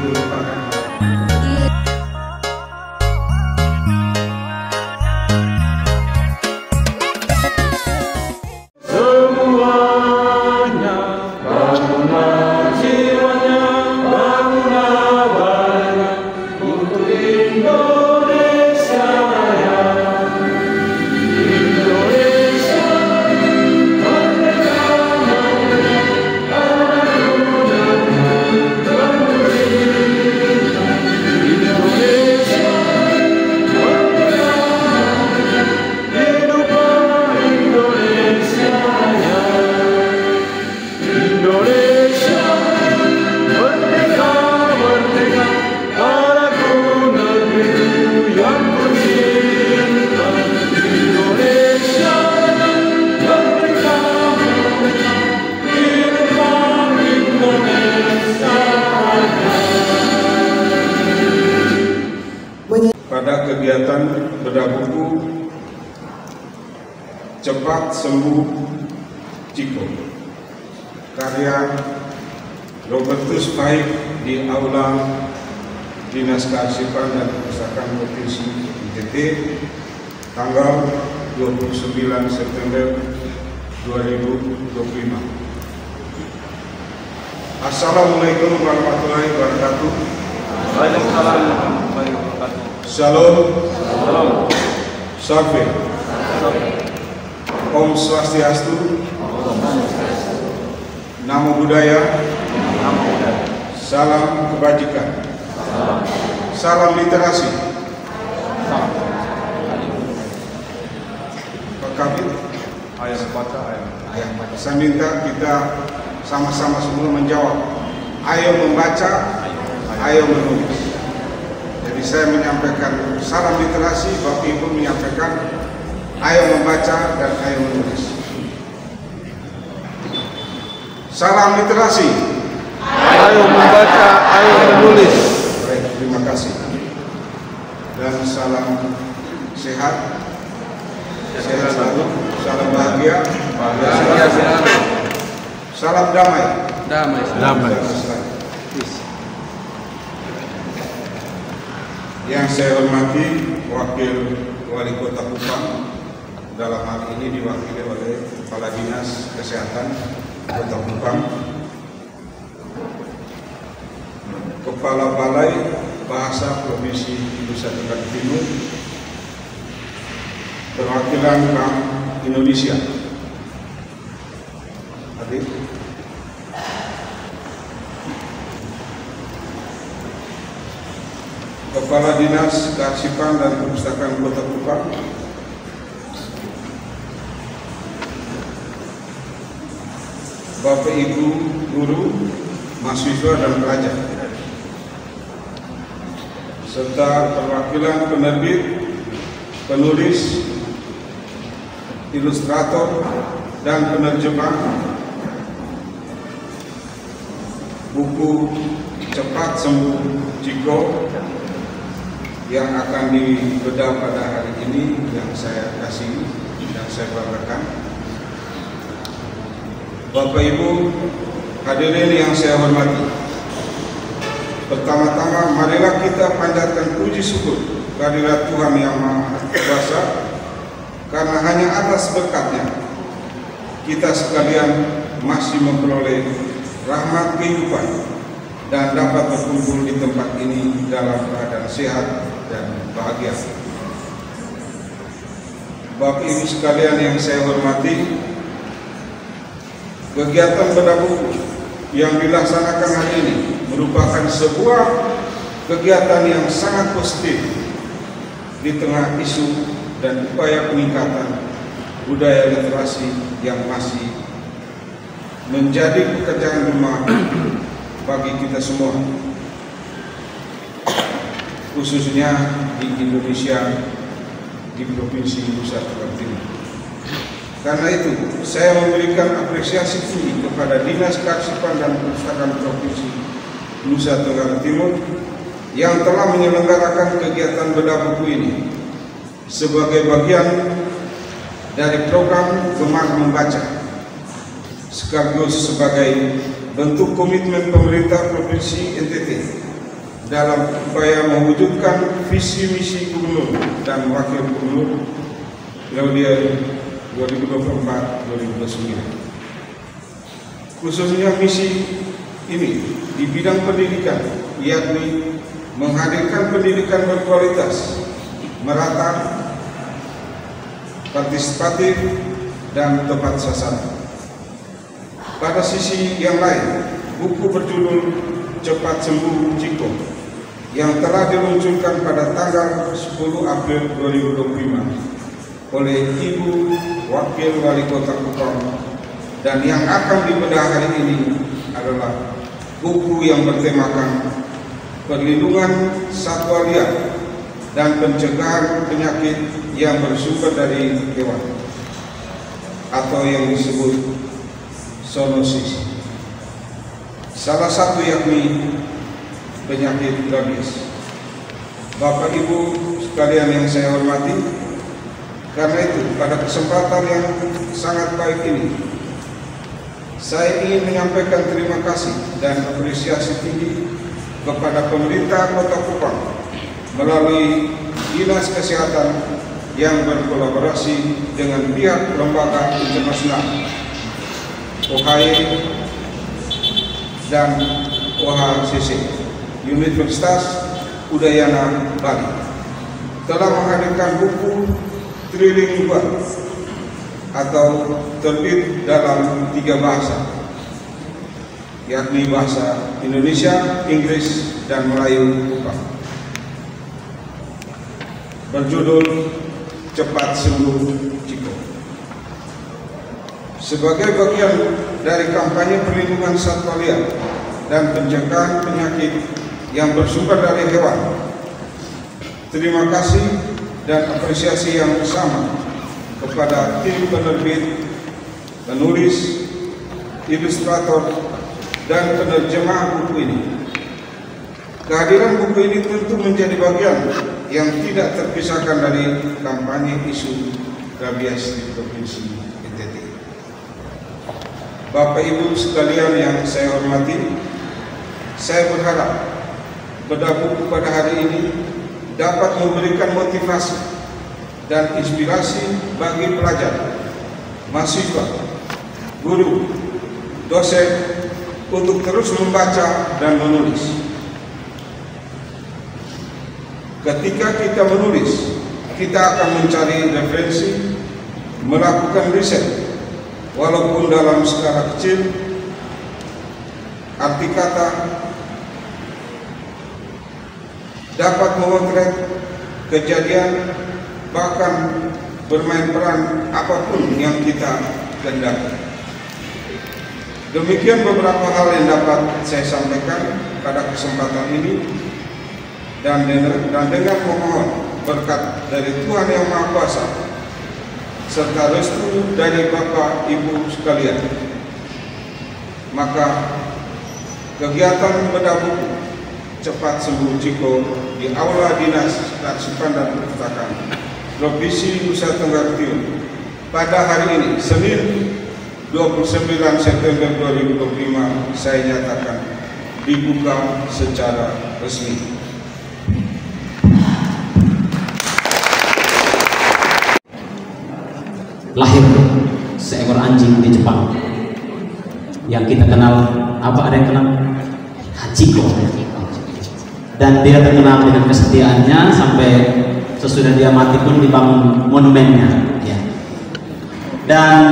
merupakan pada kegiatan bedah buku Cepat Sembuh Ciko, karya Robertus Paik di Aula Dinas Kearsipan dan Perpustakaan Provinsi NTT tanggal 29 September 2025. Assalamualaikum warahmatullahi wabarakatuh. Waalaikumsalam warahmatullahi wabarakatuh. Shalom. Shalom. Safe. Om Swastiastu. Namo Buddhaya. Salam kebajikan. Salam literasi. Pak Kabit. Ayat baca ayat. Saya minta kita sama-sama semua menjawab. Ayo membaca, ayo menulis. Jadi saya menyampaikan salam literasi, Bapak Ibu menyampaikan ayo membaca dan ayo menulis. Salam literasi. Ayo membaca, ayo menulis. Baik, terima kasih. Dan salam sehat. Sehat selalu. Salam bahagia. Salam damai. Damai. Yang saya hormati Wakil Wali Kota Kupang, dalam hal ini diwakili oleh Kepala Dinas Kesehatan Kota Kupang, Kepala Balai Bahasa Provinsi Nusa Tenggara Timur, perwakilan Bank Indonesia, hadir, Kepala Dinas Kearsipan dan Perpustakaan Kota Kupang, Bapak Ibu guru, mahasiswa dan pelajar, serta perwakilan penerbit, penulis, ilustrator dan penerjemah buku Cepat Sembuh Ciko yang akan dibedah pada hari ini, yang saya kasih dan saya banggakan. Bapak Ibu hadirin yang saya hormati, pertama-tama marilah kita panjatkan puji syukur kehadirat Tuhan Yang Maha Kuasa, karena hanya atas berkat-Nya kita sekalian masih memperoleh rahmat kehidupan dan dapat berkumpul di tempat ini dalam keadaan sehat dan bahagia. Bapak Ibu sekalian yang saya hormati, kegiatan bedah buku yang dilaksanakan hari ini merupakan sebuah kegiatan yang sangat positif di tengah isu dan upaya peningkatan budaya literasi yang masih menjadi pekerjaan rumah bagi kita semua, khususnya di Indonesia, di Provinsi Nusa Tenggara Timur. Karena itu, saya memberikan apresiasi tinggi kepada Dinas Kearsipan dan Perpustakaan Provinsi Nusa Tenggara Timur yang telah menyelenggarakan kegiatan bedah buku ini sebagai bagian dari program Gemar Membaca, sekaligus sebagai bentuk komitmen pemerintah Provinsi NTT dalam upaya mewujudkan visi misi gubernur dan wakil gubernur periode 2024-2029. Khususnya misi ini di bidang pendidikan, yakni menghadirkan pendidikan berkualitas, merata, partisipatif, dan tepat sasaran. Pada sisi yang lain, buku berjudul Cepat Sembuh Ciko yang telah diluncurkan pada tanggal 10 April 2025 oleh Ibu Wakil Wali Kota Kupang dan yang akan dibedah hari ini adalah buku yang bertemakan perlindungan satwa liar dan pencegahan penyakit yang bersumber dari hewan atau yang disebut zoonosis. Salah satu yakni penyakit rabies. Bapak Ibu sekalian yang saya hormati, karena itu pada kesempatan yang sangat baik ini saya ingin menyampaikan terima kasih dan apresiasi tinggi kepada pemerintah Kota Kupang melalui Dinas Kesehatan yang berkolaborasi dengan pihak lembaga internasional OHI dan OHCC Universitas Udayana Bali telah menghadirkan buku trilingual atau terbit dalam 3 bahasa, yakni bahasa Indonesia, Inggris, dan Melayu Kupang, berjudul Cepat Sembuh Ciko. Sebagai bagian dari kampanye perlindungan satwa liar dan pencegahan penyakit yang bersumber dari hewan, terima kasih dan apresiasi yang sama kepada tim penerbit, penulis, ilustrator, dan penerjemah buku ini. Kehadiran buku ini tentu menjadi bagian yang tidak terpisahkan dari kampanye isu rabies di Provinsi NTT. Bapak Ibu sekalian yang saya hormati, saya berharap bedah buku pada hari ini dapat memberikan motivasi dan inspirasi bagi pelajar, mahasiswa, guru, dosen untuk terus membaca dan menulis. Ketika kita menulis, kita akan mencari referensi, melakukan riset, walaupun dalam skala kecil, arti kata dapat memotret kejadian, bahkan bermain peran apapun yang kita kehendaki. Demikian beberapa hal yang dapat saya sampaikan pada kesempatan ini, dan dengan memohon berkat dari Tuhan Yang Maha Kuasa serta restu dari Bapak Ibu sekalian, maka kegiatan bedah buku Cepat Sembuh Ciko di Aula Dinas Kaksipan dan Perpustakaan Provinsi Nusa Tenggara Timur pada hari ini, Senin 29 September 2025, saya nyatakan dibuka secara resmi. Lahir seekor anjing di Jepang yang kita kenal, apa ada yang kenal? Hachiko. Dan dia terkenal dengan kesetiaannya sampai sesudah dia mati pun dibangun monumennya, ya. Dan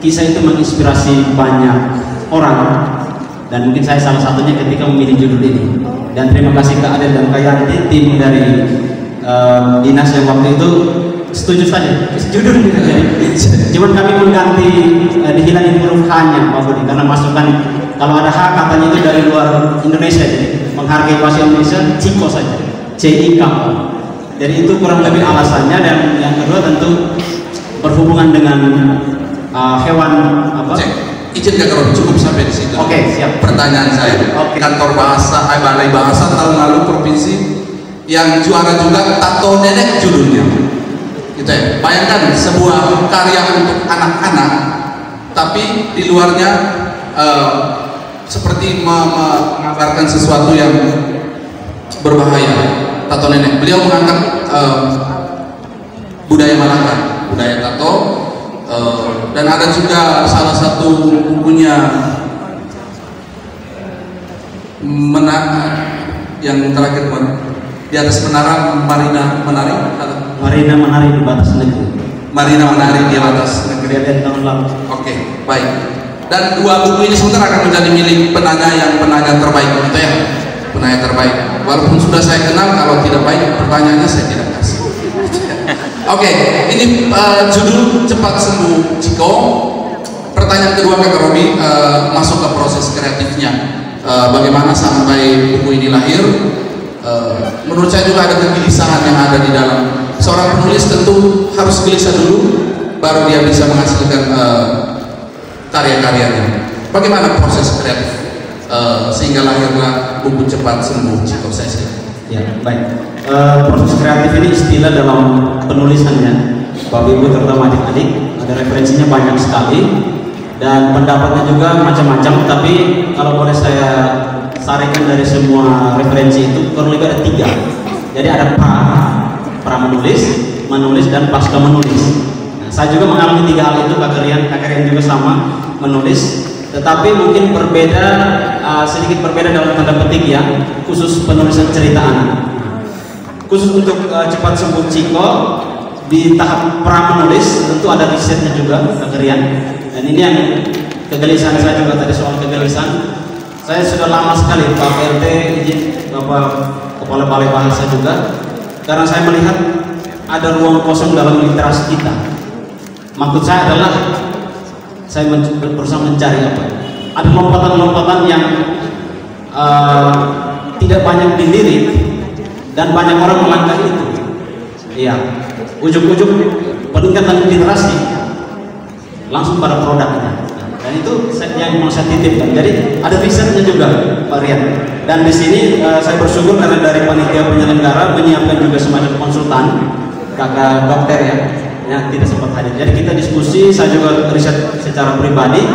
kisah itu menginspirasi banyak orang, dan mungkin saya salah satunya ketika memilih judul ini. Dan terima kasih Kak Adel dan Kak Yanti, tim dari dinas yang waktu itu setuju saja judul gitu. Cuman kami mengganti dihilangin huruf H-nya Pak Budi, karena masukan kalau ada H katanya itu dari luar Indonesia, jadi menghargai bahasa Indonesia, Ciko saja, C-I-K. Jadi itu kurang lebih alasannya. Dan yang kedua tentu berhubungan dengan hewan apa? Izin Kak Karon, cukup sampai di situ. Oke, siap. Pertanyaan saya, kantor bahasa, Balai Bahasa tahun lalu provinsi yang juara juga tato nenek judulnya. Gitu ya. Bayangkan sebuah karya untuk anak-anak, tapi di luarnya seperti mengabarkan sesuatu yang berbahaya. Tato nenek. Beliau mengangkat budaya Malaka, budaya tato, dan ada juga salah satu bukunya yang terakhir di atas menara Marina Menari di batas negeri. Marina Menari di atas negeri. Tahun lalu. Oke, baik. Dan dua buku ini sebentar akan menjadi milik penanya terbaik, gitu ya, penanya terbaik. Walaupun sudah saya kenal, kalau tidak baik pertanyaannya saya tidak kasih. Oke, ini judul Cepat Sembuh Ciko. Pertanyaan kedua Kak Robi, masuk ke proses kreatifnya. Bagaimana sampai buku ini lahir? Menurut saya juga ada kegelisahan yang ada di dalam. Seorang penulis tentu harus gelisah dulu, baru dia bisa menghasilkan karya-karyanya. Bagaimana proses kreatif sehingga lahirlah buku Cepat Sembuh Ciko Sesi? Ya, baik. Proses kreatif ini istilah dalam penulisannya, Bapak Ibu terutama adik-adik, ada referensinya banyak sekali dan pendapatnya juga macam-macam. Tapi kalau boleh saya sarankan dari semua referensi itu kurang lebih ada 3. Jadi ada pra menulis, dan pasca menulis. Nah, saya juga mengalami 3 hal itu. Kak Rian juga sama, menulis, tetapi mungkin berbeda, sedikit berbeda dalam tanda petik ya, khusus penulisan cerita anak. Khusus untuk Cepat Sembuh Ciko di tahap pra menulis tentu ada risetnya juga Kak Rian. Dan ini yang kegelisahan saya juga tadi, soal kegelisahan. Saya sudah lama sekali Pak PRT izin Bapak Kepala Balai Bahasa juga, karena saya melihat ada ruang kosong dalam literasi kita. Maksud saya adalah saya berusaha mencari apa? Ada lompatan-lompatan yang tidak banyak dilirik dan banyak orang melangkahi itu. Iya, ujung-ujung peningkatan literasi langsung pada produknya. Dan itu yang mau saya titipkan. Jadi ada risetnya juga Pak Rian. Dan di sini saya bersyukur karena dari panitia penyelenggara menyiapkan juga semacam konsultan, kakak dokter ya, yang tidak sempat hadir. Jadi kita diskusi, saya juga riset secara pribadi,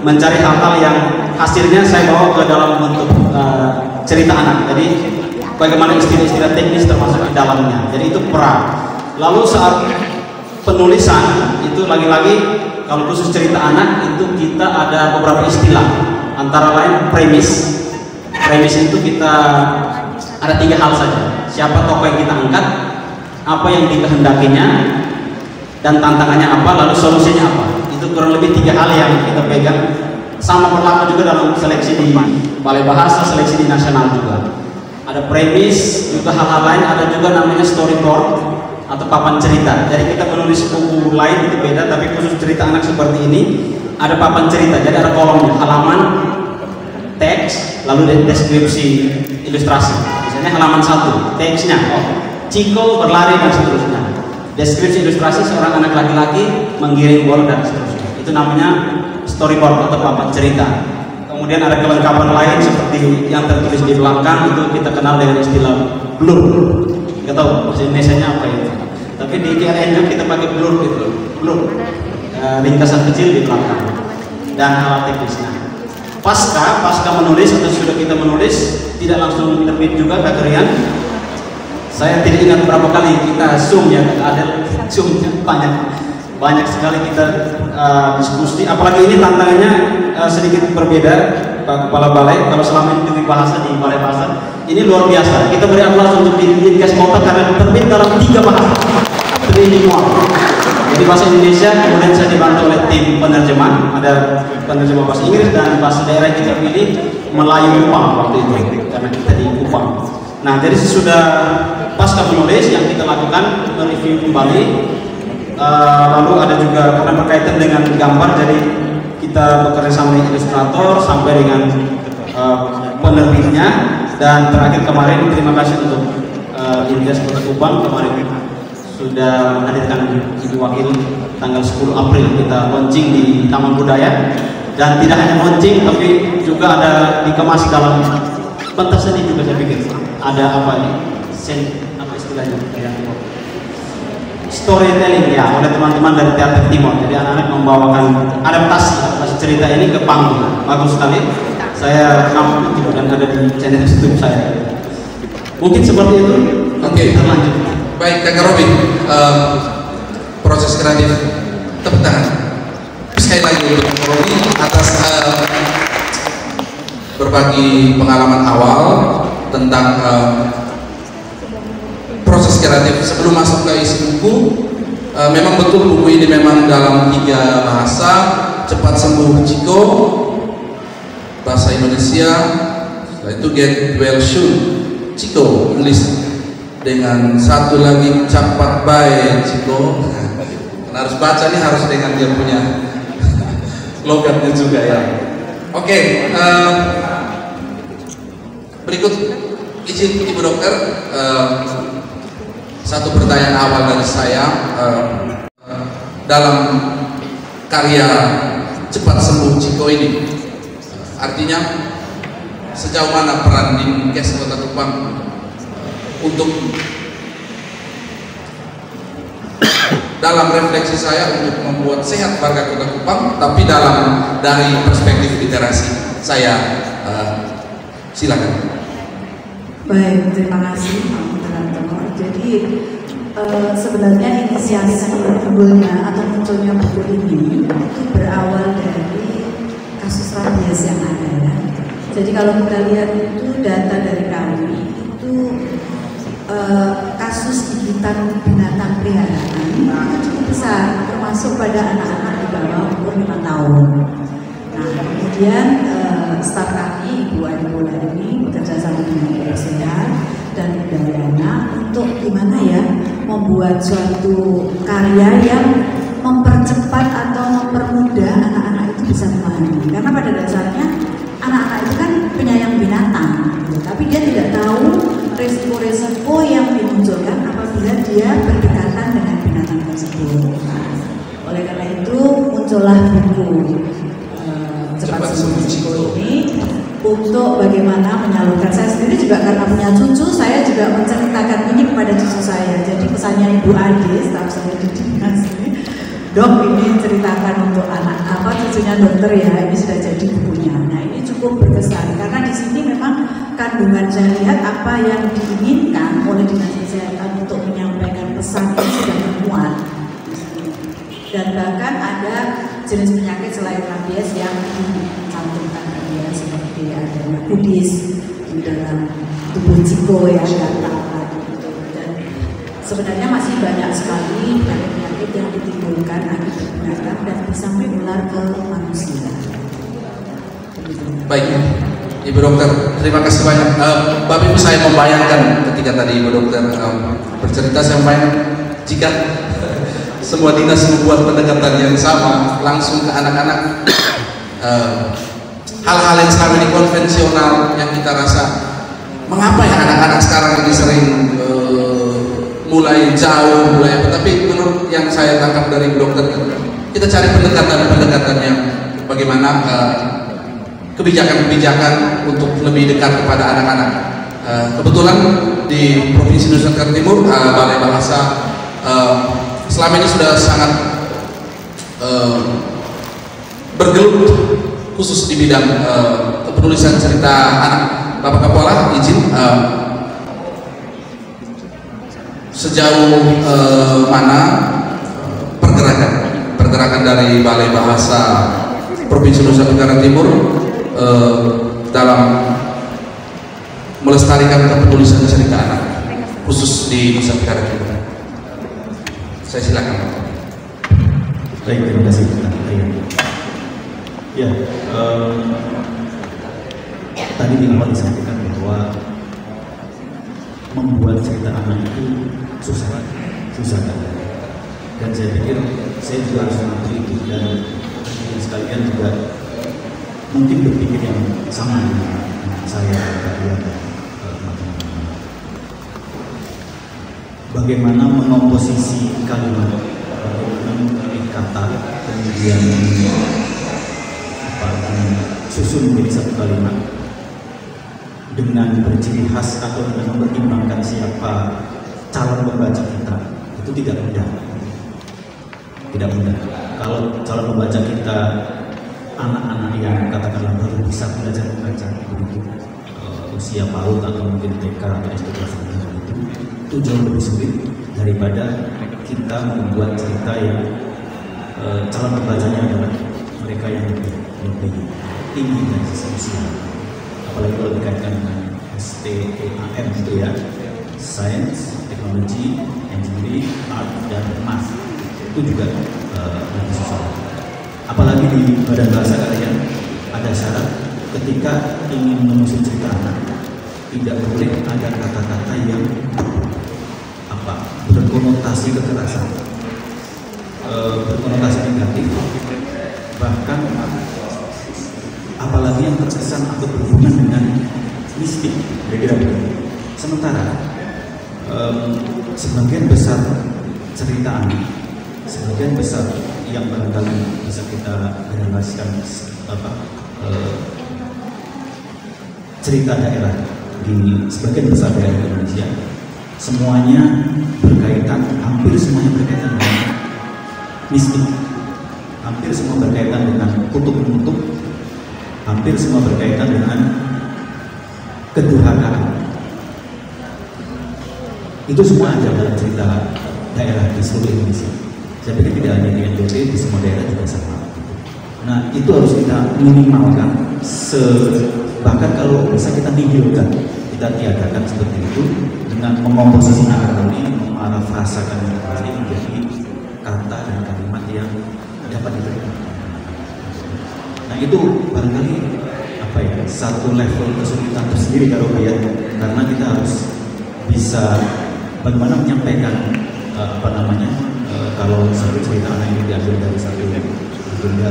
mencari hal-hal yang hasilnya saya bawa ke dalam bentuk cerita anak. Jadi bagaimana istilah-istilah teknis termasuk di dalamnya. Jadi itu pra. Lalu saat penulisan itu lagi-lagi, kalau khusus cerita anak itu kita ada beberapa istilah, antara lain premis. Premis itu kita ada 3 hal saja. Siapa tokoh yang kita angkat, apa yang dikehendakinya, dan tantangannya apa, lalu solusinya apa. Itu kurang lebih 3 hal yang kita pegang. Sama berlaku juga dalam seleksi di Balai Bahasa, seleksi di nasional juga. Ada premis, juga hal-hal lain, ada juga namanya storyboard atau papan cerita. Jadi kita menulis buku lain itu beda, tapi khusus cerita anak seperti ini ada papan cerita. Jadi ada kolomnya, halaman, teks, lalu deskripsi, ilustrasi. Misalnya halaman 1, teksnya, Ciko berlari dan seterusnya. Deskripsi ilustrasi seorang anak laki-laki menggiring bola dan seterusnya. Itu namanya storyboard atau papan cerita. Kemudian ada kelengkapan lain seperti yang tertulis di belakang, itu kita kenal dengan istilah blur. Nggak tahu bahasa Indonesianya apa itu, tapi di KLN juga kita pakai blur gitu, blur, ringkasan kecil di belakang dan alat teknisnya. Pasca menulis atau sudah kita menulis, tidak langsung terbit juga Kak Rian. Saya tidak ingat berapa kali kita zoom ya, ada zoomnya banyak sekali kita diskusi. Apalagi ini tantangannya sedikit berbeda Pak Kepala Balai. Kalau selama ini bahasa di Balai Bahasa, ini luar biasa. Kita beri aplaus untuk Dinkes Kota karena terbit dalam 3 bahasa, trilingual. Jadi bahasa Indonesia, kemudian saya dibantu oleh tim penerjemah, ada penerjemah bahasa Inggris dan bahasa daerah kita pilih Melayu Kupang waktu itu, karena kita di Kupang. Nah, jadi sudah pasca menulis yang kita lakukan mereview kembali. Lalu ada juga karena berkaitan dengan gambar, jadi kita bekerja sama dengan ilustrator sampai dengan penerbitnya. Dan terakhir kemarin terima kasih untuk Dinkes Kota Kupang, kemarin sudah menghadirkan Ibu Wakil tanggal 10 April kita launching di Taman Budaya. Dan tidak hanya launching tapi juga ada dikemas dalam pentas seni juga, saya pikir ada apa ini, apa istilahnya, storytelling ya, oleh teman-teman dari Teater Timur. Jadi anak-anak membawakan adaptasi cerita ini ke panggung, bagus sekali. Saya rekam itu dan ada di channel YouTube saya. Mungkin seperti itu. Oke. Kita lanjut. Baik, Kakak Robi, proses kreatif, tepuk tangan. Sekali lagi untuk Kakak Robi atas berbagi pengalaman awal tentang proses kreatif. Sebelum masuk ke isi buku, memang betul buku ini memang dalam 3 bahasa: Cepat Sembuh Ciko, bahasa Indonesia, setelah itu Get Well Soon Ciko, English, dengan satu lagi Cepat Baik Ciko. Karena harus baca nih, harus dengan dia punya logatnya juga ya. Oke, berikut izin Ibu Dokter, satu pertanyaan awal dari saya. Dalam karya Cepat Sembuh Ciko ini, artinya sejauh mana peran Dinkes Kota Kupang untuk dalam refleksi saya untuk membuat sehat warga Kota Kupang, tapi dari perspektif literasi saya, silakan. Baik, terima kasih teman-teman. Jadi sebenarnya inisiasi timbulnya atau munculnya buku ini itu berawal dari kasus rabies yang ada ya. Jadi kalau kita lihat itu data dari kami itu kasus gigitan binatang peliharaan itu cukup besar, termasuk pada anak-anak di bawah umur 5 tahun. Nah, kemudian staf kami Ibu Ainola ini bekerja sama dengan Kementerian dan Udayana untuk gimana ya membuat suatu karya yang mempercepat atau mempermudah anak-anak itu bisa memahami. Karena pada dasarnya anak-anak itu kan penyayang binatang, gitu. Tapi dia tidak tahu resiko-resiko yang dimunculkan apabila dia berdekatan dengan binatang tersebut. Nah, oleh karena itu muncullah buku Cepat Sembuh Ciko ini untuk bagaimana menyalurkan. Saya sendiri juga karena punya cucu, saya juga menceritakan ini kepada cucu saya. Jadi pesannya Ibu Ade, staf saya di dinas ini, Dok, ini ceritakan untuk anak cucunya dokter ya, ini sudah jadi bukunya. Nah, ini cukup berkesan karena di sini memang kandungan saya lihat apa yang diinginkan oleh Dinas Kesehatan untuk menyampaikan pesan yang sudah memuat. Dan bahkan ada jenis penyakit selain rabies yang dicantumkan ya, seperti adanya kudis di dalam tubuh Ciko ya, data gitu. Dan sebenarnya masih banyak sekali penyakit yang ditimbulkan akibat binatang dan bisa menular ke manusia. Baik, Ibu Dokter, terima kasih banyak. Bapak Ibu, saya membayangkan ketika tadi Ibu Dokter bercerita, saya membayangkan jika semua dinas membuat pendekatan yang sama langsung ke anak-anak, hal-hal yang selama ini konvensional yang kita rasa, mengapa ya anak-anak sekarang ini sering mulai jauh, mulai apa? Tapi menurut yang saya tangkap dari Dokter, kita cari pendekatan-pendekatan yang bagaimana kebijakan-kebijakan untuk lebih dekat kepada anak-anak. Kebetulan di Provinsi Nusa Tenggara Timur, Balai Bahasa selama ini sudah sangat bergelut khusus di bidang kepenulisan cerita anak. Bapak Kapolda izin sejauh mana pergerakan dari Balai Bahasa Provinsi Nusa Tenggara Timur dalam melestarikan kepenulisan cerita anak khusus di Nusa Tenggara Timur. Saya silakan. Baik, terima kasih. Ya, tadi di awal disampaikan bahwa membuat cerita anak itu susah kan? Dan saya pikir saya juga harus mengerti itu, dan sekalian juga mungkin berpikir yang sama dengan saya kalian. Bagaimana mengomposisi kalimat, bagaimana memilih kata, kemudian susun menjadi satu kalimat dengan berciri khas atau dengan mempertimbangkan siapa calon pembaca kita, itu tidak mudah. Kalau calon pembaca kita anak-anak yang katakanlah baru bisa belajar membaca begitu, usia PAUD atau mungkin TK atau SD kelas 1 itu jauh lebih sulit daripada kita membuat cerita yang calon pembacanya adalah mereka yang lebih tinggi dari sisi usia, apalagi kalau dikaitkan dengan STEAM gitu ya, Science, Technology, Engineering, Art, dan Math, itu juga lebih susah. Apalagi di Badan Bahasa Kalian ada syarat ketika ingin menyusun cerita anak tidak boleh ada kata-kata yang berkonotasi kekerasan, berkonotasi negatif, bahkan apalagi yang terkesan atau berhubungan dengan mistik, kira-kira begitu. Sementara sebagian besar cerita anak, sebagian besar yang barangkali bisa kita generasikan cerita daerah di sebagian besar daerah Indonesia, semuanya berkaitan, hampir semuanya berkaitan dengan mistik, hampir semua berkaitan dengan kutub-kutub, hampir semua berkaitan dengan kedurhakaan. Itu semua ada dalam cerita daerah di seluruh Indonesia. Saya pikir tidak hanya di NTT, di semua daerah juga sama. Nah, itu harus kita minimalkan, bahkan kalau bisa kita nihilkan, kita tiadakan seperti itu dengan mengomposisikan ini, memarafrasakan ini menjadi kata dan kalimat yang dapat diterima. Nah, itu barangkali satu level kesulitan tersendiri kalau lihat, karena kita harus bisa bagaimana menyampaikan kalau satu cerita anak ini diambil dari satu benda,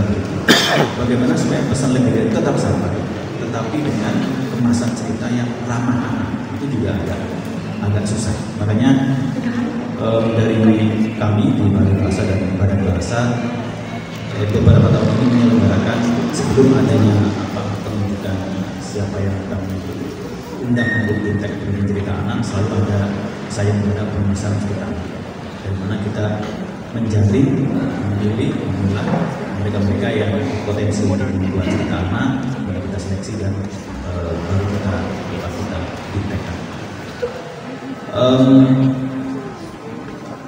bagaimana supaya pesan lebih tetap sama, tetapi dengan kemasan cerita yang ramah anak, itu juga agak susah. Makanya dari kami di Badan Bahasa dan Badan Bahasa beberapa tahun ini menyelenggarakan, sebelum adanya penunjukan siapa yang kami undang untuk intek cerita anak, selalu ada saya menggunakan pemisahan cerita anak, dari mana kita menjaring, memilih, memilah mereka-mereka yang potensi untuk membuat cerita anak, kemudian kita seleksi dan baru kita intekkan.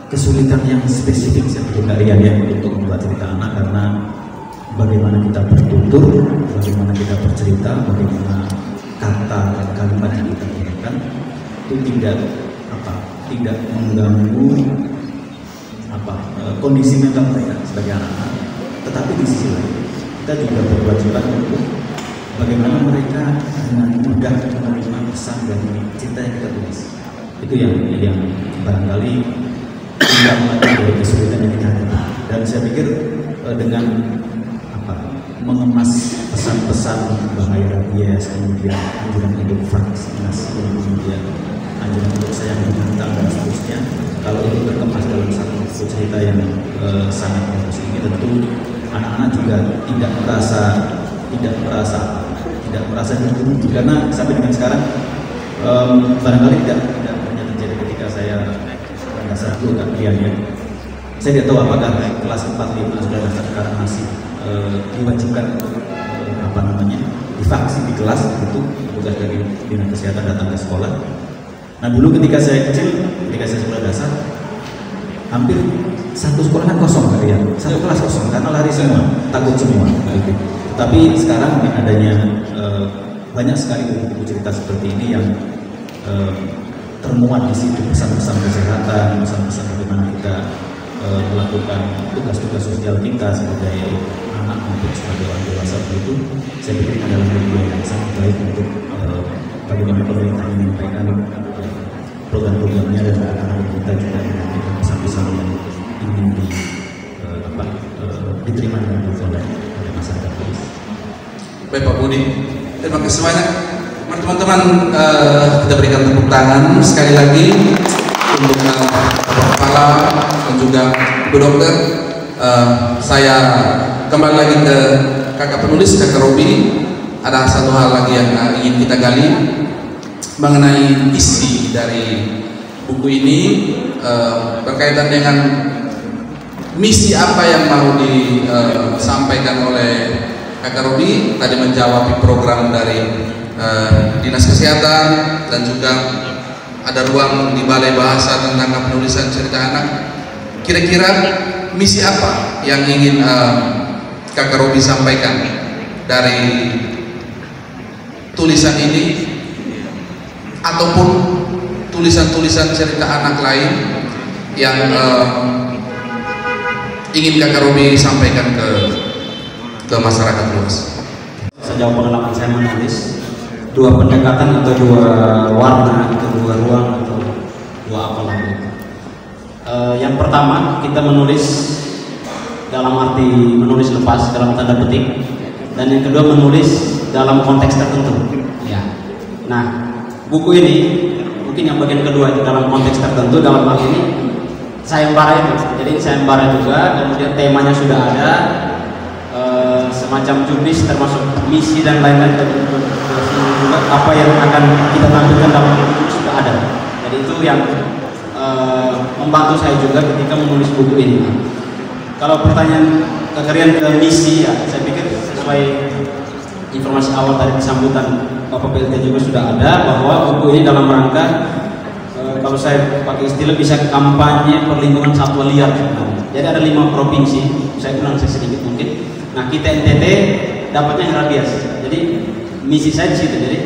Kesulitan yang spesifik sekali ya untuk membuat cerita anak, karena bagaimana kita bertutur, bagaimana kita bercerita, bagaimana kata dan kalimat yang kita gunakan itu tidak mengganggu kondisi mental mereka sebagai anak-anak, tetapi di sisi lain kita juga berkewajiban untuk bagaimana mereka dengan mudah menerima pesan dari cerita yang kita tulis. Itu yang barangkali dari kesulitan yang kita hadapi. Dan saya pikir dengan mengemas pesan-pesan bahaya rabies, kemudian anjuran untuk vaksinasi, kemudian anjuran untuk sayang binatang dan seterusnya, kalau itu terkemas dalam satu cerita yang sangat bagus ini, tentu anak-anak juga tidak merasa terganggu, karena sampai dengan sekarang barangkali tidak hanya terjadi ketika saya dasar dulu ya. Saya tidak tahu apakah kelas 4-5 sudah dasar sekarang masih diwajibkan divaksin di kelas, itu tugas dari dinas kesehatan datang ke sekolah. Nah, dulu ketika saya kecil, ketika saya sekolah dasar, hampir satu sekolah kan kosong satu kelas kosong karena lari semua, takut semua. Tapi sekarang dengan adanya banyak sekali buku cerita seperti ini yang termuat di situ, pesan-pesan kesehatan, pesan-pesan bagaimana kita melakukan tugas-tugas sosial kita sebagai anak maupun sebagai orang dewasa begitu. Saya pikir ini adalah media yang sangat baik untuk bagaimana pemerintah menyampaikan program-programnya, dan anak-anak kita juga menyampaikan pesan-pesan yang ingin diterima dengan baik oleh masyarakat. Baik Pak Budi, terima kasih banyak. Teman-teman, kita berikan tepuk tangan sekali lagi untuk Bapak Kepala dan juga Ibu Dokter. Saya kembali lagi ke kakak penulis, kakak Robi. Ada satu hal lagi yang ingin kita gali mengenai isi dari buku ini, berkaitan dengan misi apa yang mau disampaikan oleh kakak Robi. Tadi menjawab program dari Dinas Kesehatan, dan juga ada ruang di Balai Bahasa tentang penulisan cerita anak. Kira-kira misi apa yang ingin Kakak Robi sampaikan dari tulisan ini ataupun tulisan-tulisan cerita anak lain yang ingin Kakak Robi sampaikan ke masyarakat luas? Sejauh pengalaman saya menulis, dua pendekatan atau dua warna atau dua ruang atau dua apalah itu. Yang pertama, kita menulis dalam arti menulis lepas dalam tanda petik, dan yang kedua menulis dalam konteks tertentu. Ya. Nah, buku ini mungkin yang bagian kedua itu dalam konteks tertentu, dalam hal ini sayembara itu. Jadi sayembara juga, kemudian temanya sudah ada, semacam jurnis termasuk misi dan lain-lain juga apa yang akan kita tampilkan dalam buku sudah ada. Jadi itu yang membantu saya juga ketika menulis buku ini. Kalau pertanyaan kekerian ke misi, ya saya pikir sesuai informasi awal tadi di sambutan Bapak PLT juga sudah ada, bahwa buku ini dalam rangka kalau saya pakai istilah bisa kampanye perlindungan satwa liar. Jadi ada 5 provinsi, saya ulang sedikit mungkin. Nah, kita NTT dapatnya rabies. Jadi misi saya di situ. Jadi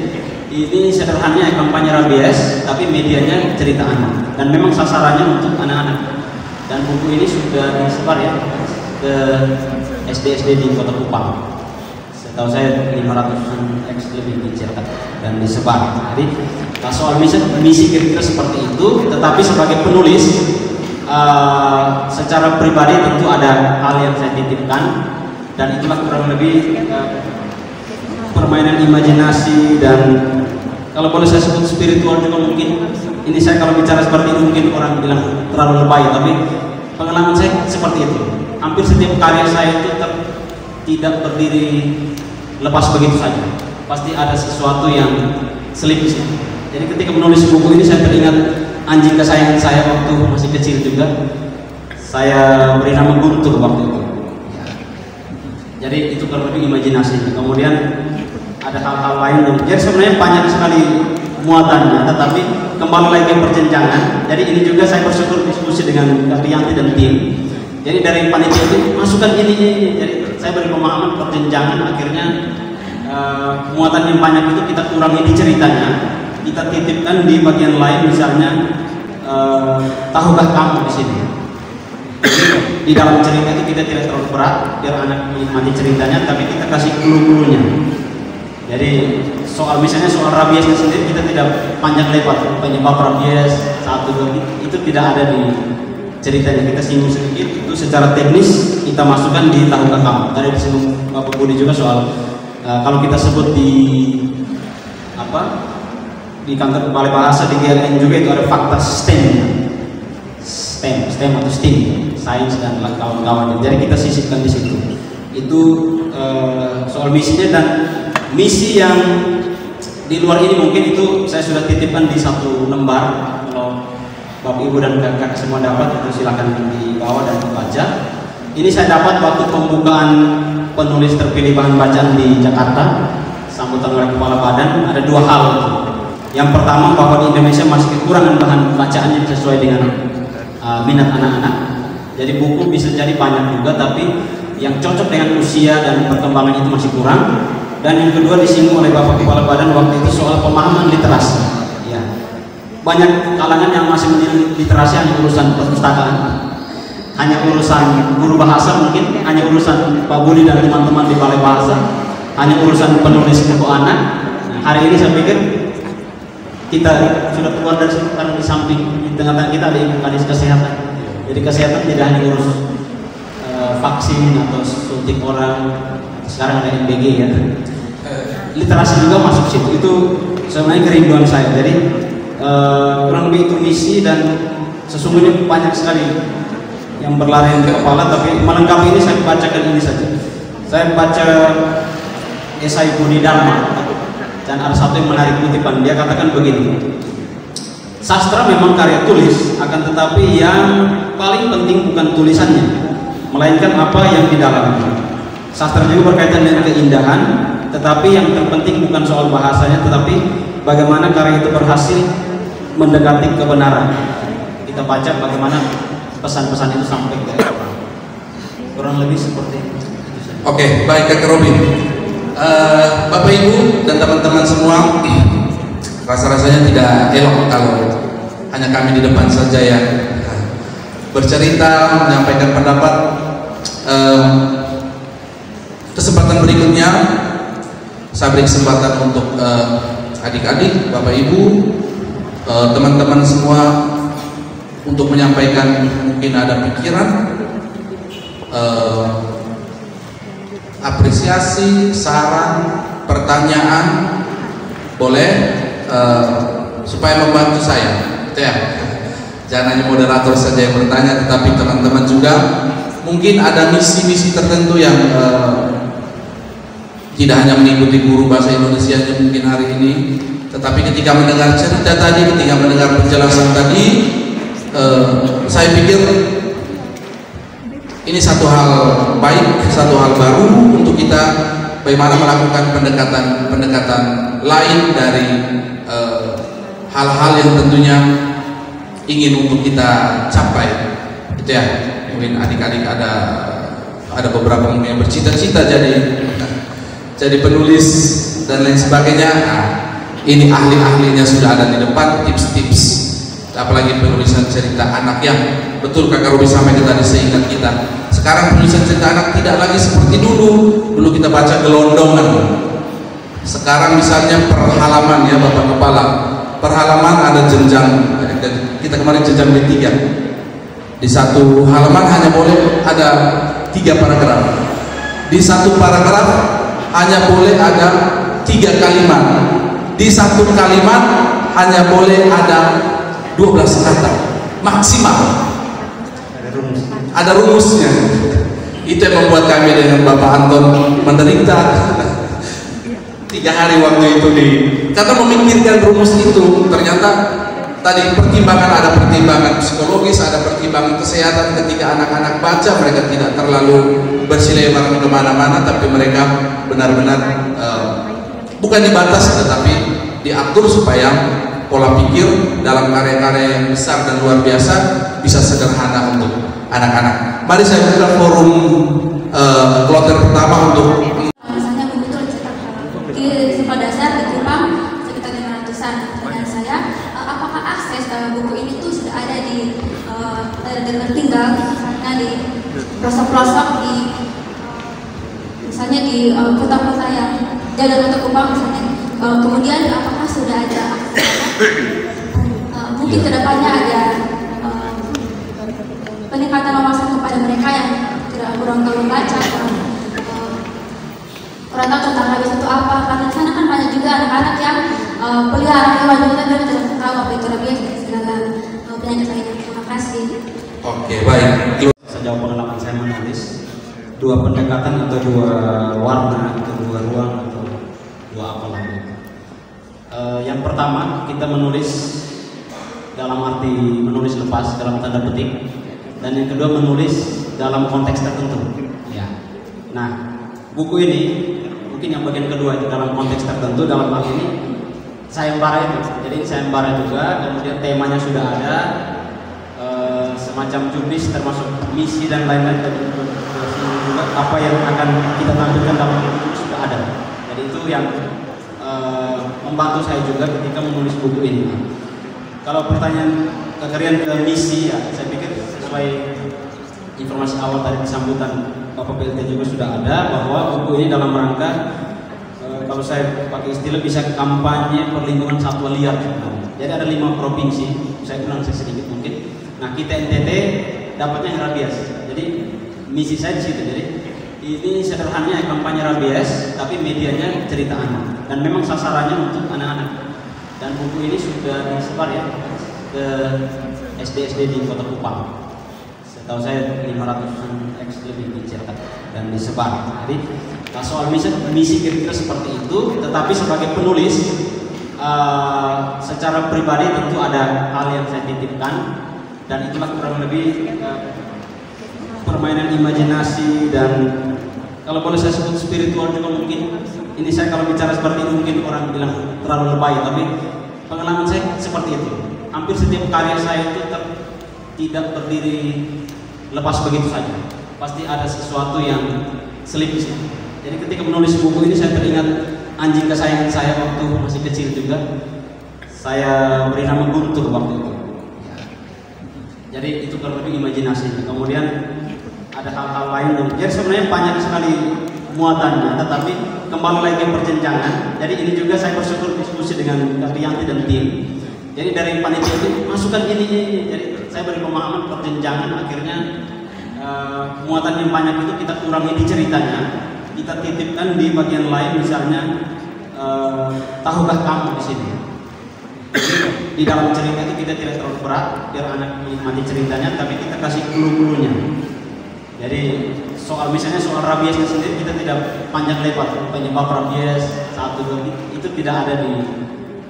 ini sederhananya kampanye rabies, tapi medianya cerita anak, dan memang sasarannya untuk anak-anak. Dan buku ini sudah disebar ya ke SD-SD di Kota Kupang. Setahu saya 500-an X lebih dicetak dan disebar. Jadi soal misi kira-kira seperti itu. Tetapi sebagai penulis, secara pribadi tentu ada hal yang saya titipkan, dan itulah kurang lebih permainan imajinasi, dan kalau boleh saya sebut spiritual juga mungkin. Ini saya kalau bicara seperti ini mungkin orang bilang terlalu lebay, tapi pengalaman saya seperti itu. Hampir setiap karya saya itu tidak berdiri lepas begitu saja. Pasti ada sesuatu yang selip di situ. Jadi ketika menulis buku ini saya teringat anjing kesayangan saya waktu masih kecil juga. Saya beri nama Guntur waktu itu. Jadi itu kurang lebih imajinasi. Kemudian ada hal-hal lain yang jadi sebenarnya banyak sekali muatannya, tetapi kembali lagi ke perjenjangan. Jadi ini juga saya bersyukur diskusi dengan Kak Rianti dan tim. Jadi dari panitia itu masukkan ini. Jadi saya beri pemahaman perjenjangan, akhirnya muatan yang banyak itu kita kurangi di ceritanya, kita titipkan di bagian lain, misalnya tahukah kamu di sini. Di dalam cerita itu kita tidak terlalu berat biar anak menikmati ceritanya, tapi kita kasih clue-cluenya. Jadi misalnya soal rabiesnya sendiri kita tidak panjang lebar, penyebab rabies 1, 2 itu tidak ada di ceritanya, kita singgung sedikit. Itu secara teknis kita masukkan di tahukah kamu. Tadi disinggung Bapak Budi juga soal kalau kita sebut di kantor Balai Bahasa di GLN juga itu ada fakta STEM atau STEAM, sains dan kawan-kawan. Jadi kita sisipkan di situ. Itu soal misinya, dan misi yang di luar ini mungkin itu saya sudah titipkan di 1 lembar. Kalau Bapak Ibu dan kakak semua dapat, itu silakan dibawa dan dibaca. Ini saya dapat waktu pembukaan penulis terpilih bahan bacaan di Jakarta, sambutan oleh Kepala Badan. Ada 2 hal. Yang pertama, bahwa di Indonesia masih kekurangan bahan bacaan yang sesuai dengan minat anak-anak. Jadi buku bisa jadi banyak juga, tapi yang cocok dengan usia dan perkembangan itu masih kurang. Dan yang kedua disinggung oleh Bapak Kepala Badan waktu itu soal pemahaman literasi. Ya, banyak kalangan yang masih menilai literasi hanya urusan perpustakaan, hanya urusan guru bahasa, mungkin hanya urusan Pak Budi dan teman-teman di Balai Bahasa, hanya urusan penulis buku anak. Nah, hari ini saya pikir kita sudah keluar dari situ, karena di samping di tengah-tengah kita ada Kadis Kesehatan. Jadi kesehatan tidak hanya urus vaksin atau suntik orang, sekarang ada MBG ya. Literasi juga masuk situ. Itu sebenarnya kerinduan saya. Jadi kurang lebih itu misi, dan sesungguhnya banyak sekali yang berlarian di kepala, tapi melengkapi ini saya bacakan ini saja. Saya baca esai Budi Dharma, dan ada satu yang menarik kutipan. Dia katakan begini: sastra memang karya tulis, akan tetapi yang paling penting bukan tulisannya, melainkan apa yang di dalamnya. Sastra juga berkaitan dengan keindahan, tetapi yang terpenting bukan soal bahasanya, tetapi bagaimana karya itu berhasil mendekati kebenaran. Kita baca bagaimana pesan-pesan itu sampai ke orang. Kurang lebih seperti itu. Oke, baik Kak Robin. Bapak Ibu dan teman-teman semua, rasa-rasanya tidak elok kalau hanya kami di depan saja yang bercerita, menyampaikan pendapat. Kesempatan berikutnya saya beri kesempatan untuk adik-adik, Bapak Ibu, teman-teman semua untuk menyampaikan mungkin ada pikiran, apresiasi, saran, pertanyaan, boleh supaya membantu saya, gitu ya. Jangan hanya moderator saja yang bertanya, tetapi teman-teman juga mungkin ada misi-misi tertentu yang tidak hanya mengikuti guru bahasa Indonesia mungkin hari ini, tetapi ketika mendengar cerita tadi, ketika mendengar penjelasan tadi, saya pikir ini satu hal baik, satu hal baru untuk kita bagaimana melakukan pendekatan lain dari hal-hal yang tentunya ingin untuk kita capai, gitu ya. Mungkin adik-adik ada beberapa yang bercita-cita jadi penulis dan lain sebagainya. Nah, ini ahli-ahlinya sudah ada di depan, tips-tips, apalagi penulisan cerita anak yang betul Kakak Robi sampaikan tadi, seingat kita sekarang penulisan cerita anak tidak lagi seperti dulu kita baca gelondongan. Sekarang misalnya per halaman, ya Bapak Kepala, per halaman ada jenjang, kita kemarin jenjang D3, di satu halaman hanya boleh ada 3 paragraf, di satu paragraf hanya boleh ada 3 kalimat, di satu kalimat hanya boleh ada 12 kata maksimal. Ada rumusnya. Itu yang membuat kami dengan Bapak Anton menderita 3 hari waktu itu karena memikirkan rumus itu. Ternyata tadi ada pertimbangan psikologis, ada pertimbangan kesehatan. Ketika anak-anak baca, mereka tidak terlalu berseliweran kemana-mana, tapi mereka benar-benar bukan dibatasi, tetapi diatur supaya pola pikir dalam karya-karya yang besar dan luar biasa bisa sederhana untuk anak-anak. Mari saya buka forum kloter pertama untuk misalnya buku itu di sekolah dasar di Jepang sekitar 500-an. Pertanyaan saya, apakah akses buku ini tuh sudah ada di daerah tertinggal, misalnya di pelosok-pelosok, misalnya di kota-kota yang jauh dari Kupang misalnya. Kemudian apakah sudah ada akses? Mungkin kedepannya ada peningkatan wawasan kepada mereka yang kurang tahu membaca, kurang tahu tentang rabies itu apa. Karena di sana kan banyak juga anak-anak yang pelihara hewan juga, dan tidak tahu apa itu rabies dan segala penyakit lainnya. Terima kasih. Oke, baik. Sejauh pengalaman saya menulis, 2 pendekatan atau 2 warna atau 2 ruang atau 2 apa lagi. Yang pertama, kita menulis dalam arti menulis lepas dalam tanda petik, dan yang kedua menulis dalam konteks tertentu. Ya. Nah, buku ini mungkin yang bagian kedua itu dalam konteks tertentu, dalam hal ini sayembara itu. Jadi sayembara juga, kemudian temanya sudah ada, semacam jurnis termasuk misi dan lain-lain, juga apa yang akan kita tampilkan dalam buku sudah ada. Jadi itu yang membantu saya juga ketika menulis buku ini. Kalau pertanyaan kekerian ke misi, ya saya pikir sesuai informasi awal tadi di sambutan Bapak PLT juga sudah ada, bahwa buku ini dalam rangka kalau saya pakai istilah bisa kampanye perlindungan satwa liar. Jadi ada 5 provinsi, saya ulang sedikit mungkin. Nah, kita NTT dapatnya rabies. Jadi misi saya di situ. Jadi ini sederhananya kampanye rabies, tapi medianya cerita anak, dan memang sasarannya untuk anak-anak. Dan buku ini sudah disebar ya ke SD-SD di Kota Kupang. Setahu saya 500-an X lebih dicetak dan disebar. Jadi soal misi kira-kira seperti itu. Tetapi sebagai penulis, secara pribadi tentu ada hal yang saya titipkan, dan itulah kurang lebih permainan imajinasi dan kalau boleh saya sebut spiritual juga mungkin ini saya kalau bicara seperti ini mungkin orang bilang terlalu lebay, tapi pengalaman saya seperti itu. Hampir setiap karya saya itu tidak berdiri lepas begitu saja. Pasti ada sesuatu yang selip di situ. Jadi ketika menulis buku ini saya teringat anjing kesayangan saya waktu masih kecil juga. Saya beri nama Guntur waktu itu. Jadi itu kurang lebih imajinasi. Kemudian ada hal-hal lain. Jadi sebenarnya banyak sekali muatannya, tetapi kembali lagi ke perjenjangan. Jadi ini juga saya bersyukur diskusi dengan Kak Rianti dan tim. Jadi dari panitia itu masukkan ini. Jadi saya beri pemahaman perjenjangan, akhirnya muatan yang banyak itu kita kurangi di ceritanya, kita titipkan di bagian lain, misalnya tahukah kamu di sini. Di dalam cerita itu kita tidak terlalu berat biar anak menikmati ceritanya, tapi kita kasih clue-cluenya. Jadi misalnya soal rabiesnya sendiri kita tidak panjang lebar, penyebab rabies 1, 2 itu tidak ada di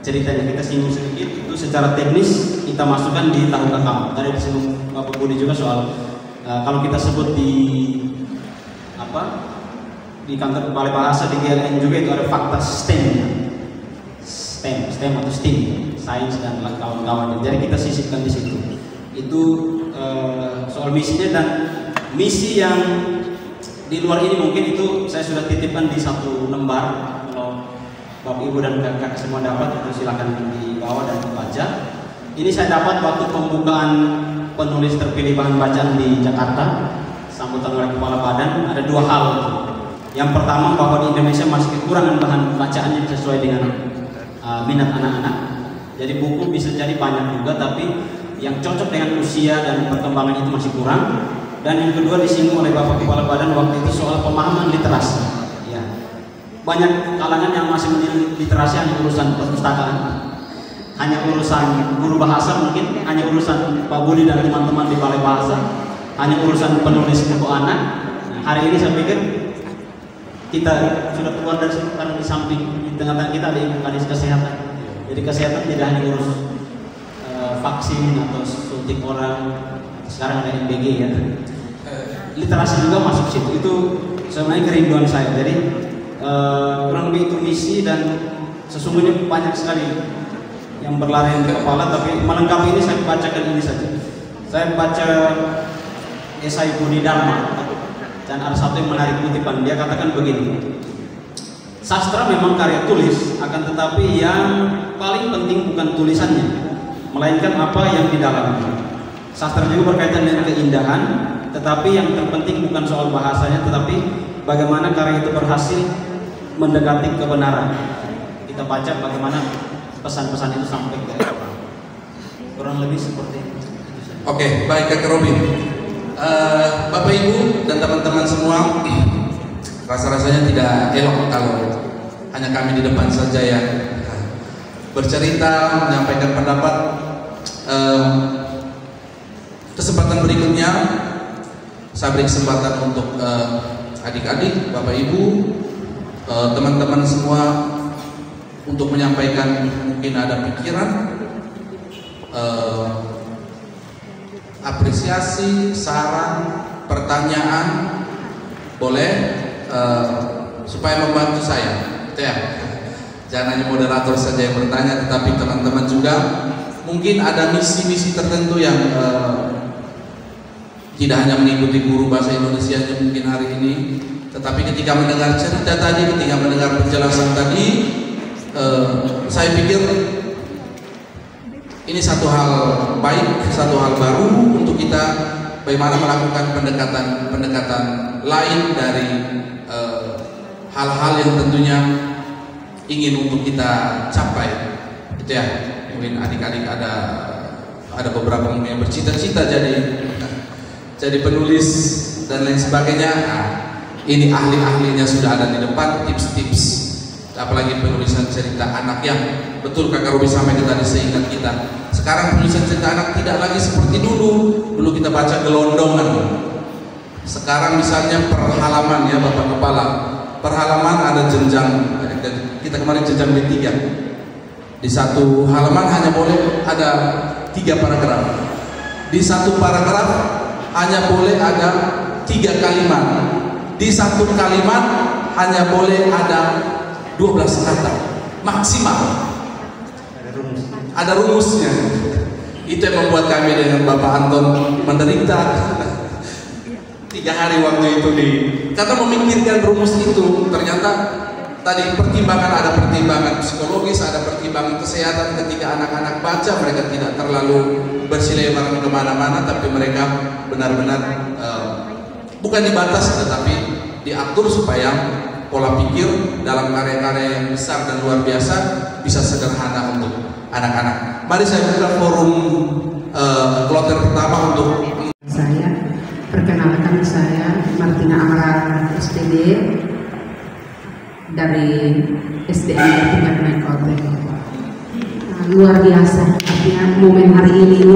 ceritanya, kita singgung sedikit. Itu secara teknis kita masukkan di tahukah kamu. Tadi disinggung Bapak Budi juga soal kalau kita sebut di kantor balai bahasa di GLN juga itu ada fakta STEM atau STEAM, sains dan kawan-kawan. Jadi kita sisipkan di situ. Itu soal misinya, dan misi yang di luar ini mungkin itu saya sudah titipkan di satu lembar. Kalau Bapak Ibu dan kakak semua dapat, itu silakan dibawa dan dibaca. Ini saya dapat waktu pembukaan penulis terpilih bahan bacaan di Jakarta, sambutan oleh Kepala Badan. Ada 2 hal. Yang pertama, bahwa di Indonesia masih kekurangan bahan bacaan yang sesuai dengan minat anak-anak. Jadi buku bisa jadi banyak juga, tapi yang cocok dengan usia dan perkembangan itu masih kurang. Dan yang kedua disinggung oleh Bapak Kepala Badan waktu itu soal pemahaman literasi. Ya. Banyak kalangan yang masih menilai literasi hanya urusan perpustakaan, hanya urusan guru bahasa, mungkin hanya urusan Pak Budi dan teman-teman di balai bahasa, hanya urusan penulis buku anak. Nah, hari ini saya pikir kita sudah keluar dari situ, karena di samping di tengah-tengah kita ada Ibu Kadis Kesehatan. Jadi kesehatan tidak hanya urus vaksin atau suntik orang, sekarang ada MBG ya. Literasi juga masuk situ. Itu sebenarnya kerinduan saya. Jadi kurang lebih itu misi, dan sesungguhnya banyak sekali yang berlari di kepala, tapi melengkapi ini saya bacakan ini saja. Saya baca esai Budi Dharma, dan ada satu yang menarik kutipan. Dia katakan begini: sastra memang karya tulis, akan tetapi yang paling penting bukan tulisannya, melainkan apa yang di dalamnya. Sastra juga berkaitan dengan keindahan, tetapi yang terpenting bukan soal bahasanya, tetapi bagaimana karya itu berhasil mendekati kebenaran. Kita baca bagaimana pesan-pesan itu sampai ke orang. Kurang lebih seperti itu. Oke, baik Kak Robin. Bapak Ibu dan teman-teman semua, rasa-rasanya tidak elok kalau hanya kami di depan saja yang bercerita, menyampaikan pendapat. Kesempatan berikutnya saya beri kesempatan untuk adik-adik, Bapak Ibu, teman-teman semua untuk menyampaikan mungkin ada pikiran, apresiasi, saran, pertanyaan, boleh supaya membantu saya, gitu ya. Jangan hanya moderator saja yang bertanya, tetapi teman-teman juga mungkin ada misi-misi tertentu yang tidak hanya mengikuti guru bahasa Indonesia mungkin hari ini, tetapi ketika mendengar cerita tadi, ketika mendengar penjelasan tadi, saya pikir ini satu hal baik, satu hal baru untuk kita bagaimana melakukan pendekatan lain dari hal-hal yang tentunya ingin untuk kita capai, gitu ya. Mungkin adik-adik ada beberapa yang bercita-cita jadi penulis dan lain sebagainya. Nah, ini ahli-ahlinya sudah ada di depan, tips-tips, apalagi penulisan cerita anak yang betul Kakak Robi sampaikan tadi, seingat kita sekarang penulisan cerita anak tidak lagi seperti dulu kita baca gelondongan. Sekarang misalnya per halaman, ya Bapak Kepala, per halaman ada jenjang. Kita kemarin jenjang D3, di satu halaman hanya boleh ada 3 paragraf, di satu paragraf hanya boleh ada 3 kalimat, di satu kalimat hanya boleh ada 12 kata maksimal. Ada rumusnya. Itu yang membuat kami dengan Bapak Anton menderita 3 hari waktu itu karena memikirkan rumus itu. Ternyata tadi ada pertimbangan psikologis, ada pertimbangan kesehatan. Ketika anak-anak baca, mereka tidak terlalu berseliweran kemana-mana, tapi mereka benar-benar bukan dibatasi, tetapi diatur supaya pola pikir dalam karya-karya yang besar dan luar biasa bisa sederhana untuk anak-anak. Mari saya buka forum kloter pertama untuk saya. Perkenalkan, saya Martina Amara SPD dari SDN tingkat Menkoteng. Luar biasa, artinya momen hari ini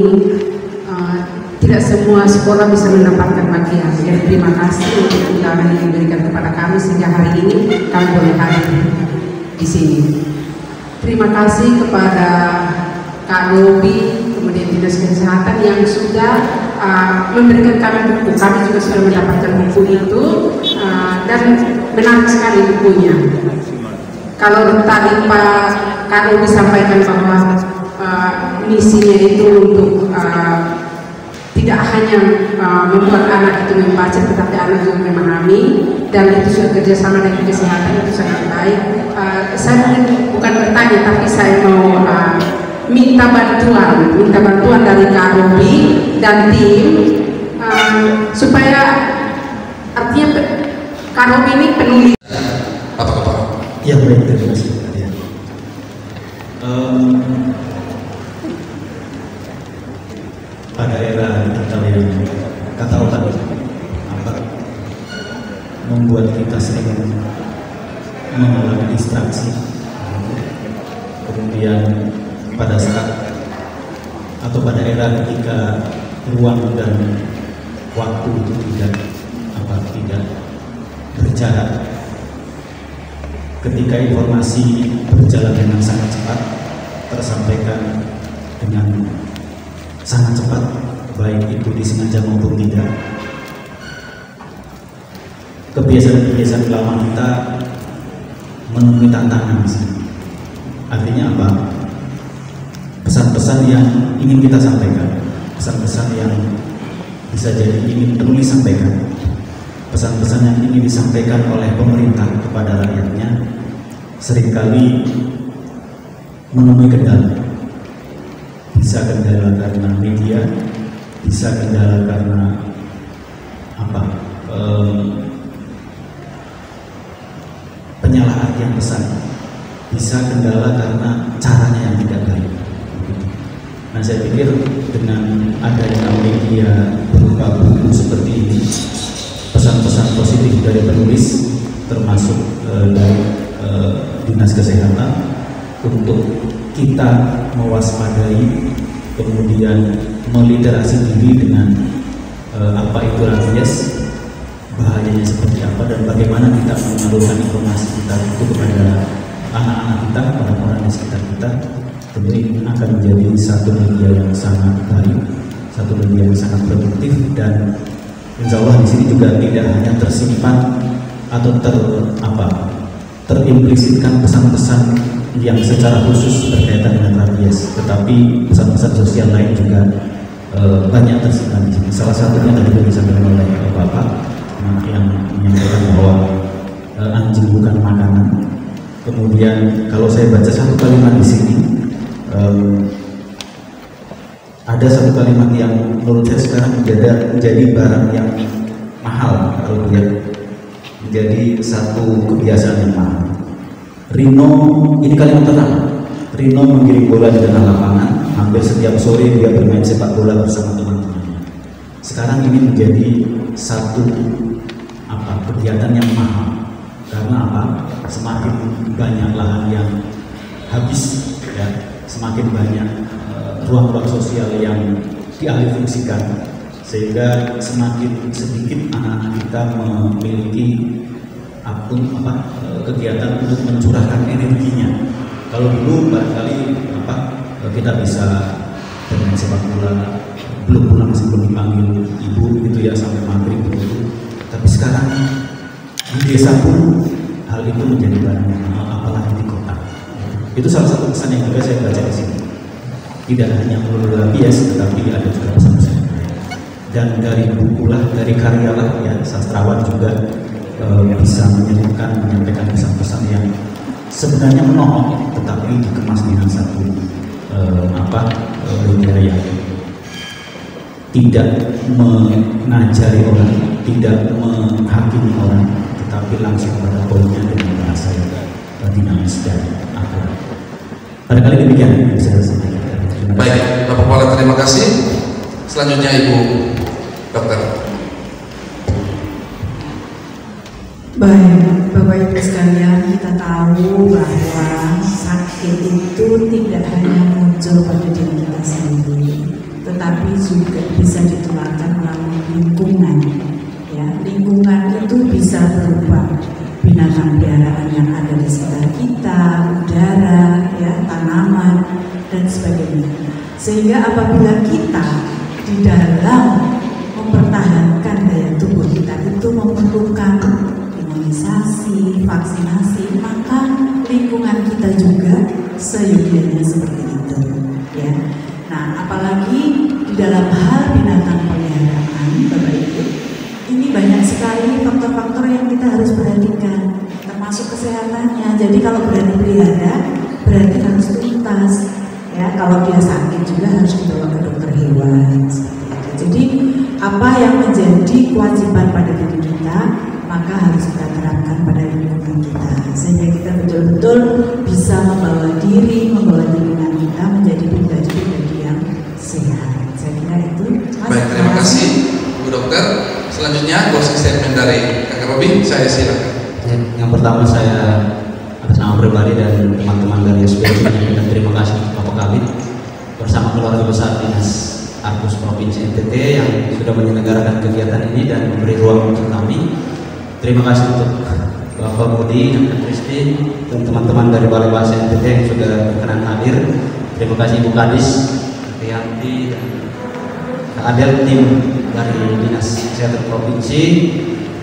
tidak semua sekolah bisa mendapatkan bagian. Jadi terima kasih untuk undangan yang diberikan kepada kami sehingga hari ini kami boleh hadir di sini. Terima kasih kepada Kak Robi, kemudian Dinas Kesehatan yang sudah memberikan kami buku. Kami juga sudah mendapatkan buku itu dan benar sekali bukunya. Kalau tadi Kak Robi sampaikan bahwa misinya itu untuk tidak hanya membuat anak itu membaca, tetapi anak juga memahami, dan itu sudah kerjasama dengan kesehatan, itu sangat baik. Saya bukan bertanya, tapi saya mau minta bantuan dari Kak Robi dan tim supaya artinya Kak Robi ini penulis. Ya baik, terima kasih. Pada era digital yang kata otak membuat kita sering mengalami distraksi, kemudian pada saat atau pada era ketika ruang dan waktu itu tidak berjarak, ketika informasi berjalan dengan sangat cepat, tersampaikan dengan sangat cepat, baik itu disengaja maupun tidak. Kebiasaan-kebiasaan lama kita menemui tantangan di sini. Artinya apa? Pesan-pesan yang ingin kita sampaikan, pesan-pesan yang bisa jadi ingin penulis sampaikan, pesan-pesan yang ingin disampaikan oleh pemerintah kepada rakyatnya seringkali menemui kendala. Bisa kendala karena media, bisa kendala karena penyalahartian pesan, bisa kendala karena caranya yang tidak baik. Nah, saya pikir dengan adanya media berupa buku seperti ini, pesan-pesan positif dari penulis, termasuk dari Dinas Kesehatan, untuk kita mewaspadai, kemudian meliterasi diri dengan apa itu rabies, bahayanya seperti apa, dan bagaimana kita mengalurkan informasi kita itu kepada anak-anak kita, orang-orang di sekitar kita. Tentu ini akan menjadi satu media yang sangat baik, satu media yang sangat produktif, dan insya Allah di sini juga tidak hanya tersimpan atau terimplisitkan pesan-pesan yang secara khusus berkaitan dengan rabies, tetapi pesan-pesan sosial lain juga banyak tersimpan di sini. Salah satunya tadi disampaikan oleh Bapak yang menyampaikan bahwa anjing bukan makanan. Kemudian kalau saya baca satu kalimat di sini, ada satu kalimat yang menurut saya sekarang menjadi barang yang mahal, kalau lihat menjadi satu kebiasaan yang mahal. Rino, ini kalimat pertama. Rino mengirim bola di tengah lapangan. Hampir setiap sore dia bermain sepak bola bersama teman-temannya. Sekarang ini menjadi satu kegiatan yang mahal. Karena apa? Semakin banyak lahan yang habis, ya, semakin banyak ruang-ruang sosial yang dialihfungsikan, sehingga semakin sedikit anak-anak kita memiliki kegiatan untuk mencurahkan energinya. Kalau dulu barangkali kita bisa bermain sepak bola, belum pulang sebelum dipanggil ibu gitu ya, sampai maghrib begitu. Tapi sekarang di desa pun hal itu menjadi barang yang mahal, apalagi di kota. Itu salah satu pesan yang juga saya baca di sini. Tidak hanya melulu bias, tetapi ada juga pesan-pesan. Dan dari bukulah, dari karyalah ya, sastrawan juga bisa menyampaikan pesan-pesan yang sebenarnya menohok, tetapi dikemas dengan satu budaya yang tidak mengajari orang, tidak menghakimi orang, tetapi langsung pada poinnya dengan bahasa yang dinamis dan akurat. Barangkali demikian yang bisa saya sampaikan. Baik, Bapak Kepala, terima kasih. Selanjutnya Ibu Dokter. Baik, Bapak Ibu sekalian, kita tahu bahwa sakit itu tidak hanya muncul pada diri kita sendiri, tetapi juga bisa ditularkan melalui lingkungan. Ya, lingkungan itu bisa berupa binatang peliharaan yang ada di sekitar kita, udara, ya, tanaman, dan sebagainya. Sehingga apabila kita di dalam mempertahankan daya tubuh kita itu memerlukan imunisasi, vaksinasi, maka lingkungan kita juga seyogianya seperti itu, ya. Nah, apalagi di dalam hal binatang peliharaan, Bapak Ibu, ini banyak sekali faktor-faktor yang kita harus perhatikan, termasuk kesehatannya. Jadi kalau berani pelihara, berarti harus tuntas, ya. Kalau dia sakit juga harus dibawa ke dokter hewan. Jadi apa yang menjadi kewajiban pada diri kita, maka harus kita terapkan pada lingkungan kita, sehingga kita betul-betul bisa membawa diri, membawa lingkungan kita menjadi pribadi-pribadi yang sehat. Saya kira itu. Baik, terima kasih Bu Dokter. Selanjutnya closing statement dari Kakak Robi, saya silakan. Yang pertama, saya atas nama pribadi dan teman-teman dari SPM menyampaikan terima kasih Bapak Kabid bersama keluarga besar Dinas Arkus Provinsi NTT yang sudah menyelenggarakan kegiatan ini dan memberi ruang untuk kami. Terima kasih untuk Bapak Budi dan Kristi dan teman-teman dari Balai Bahasa NTT yang sudah berkenan hadir. Terima kasih Ibu Kadis, Rianti, dan Kak Adel, tim dari Dinas Kesehatan Provinsi,